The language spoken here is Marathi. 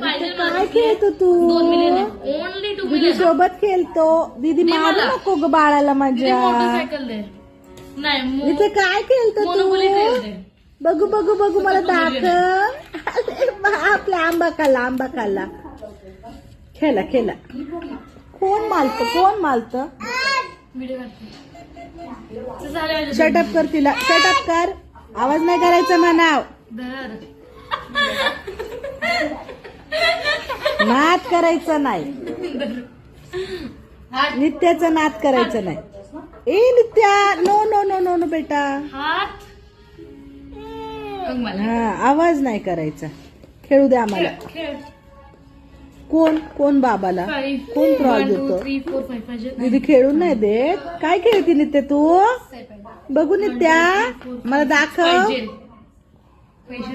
काय खेळतो तू? ओनली 2 दीदी सोबत खेळतो. दीदी मारू नको ग बाळाला माझ्या. मोटरसायकल दे. नाही इथे काय खेळतो मोनोपोली तू? खेळते. बघू बघू बघू मला दाखव. आपला आंबा खाल्ला. खेळा खेळा. कोण मालत? व्हिडिओ काढते. शटअप कर तिला. शटअप कर. आवाज नाही करायचा म्हणाव. नाद करायचा नाही. नित्याचा नाद करायचा नाही. ए Nitya no no no no no बेटा. हात हा आवाज नाही करायचा. खेळू दे आम्हाला. कोण बाबाला कोण त्रास देतो? 3 4 5 5 दीदी खेळून नाही देत. काय खेळती नित्या तू? बघू नित्या मला दाखव. पैसे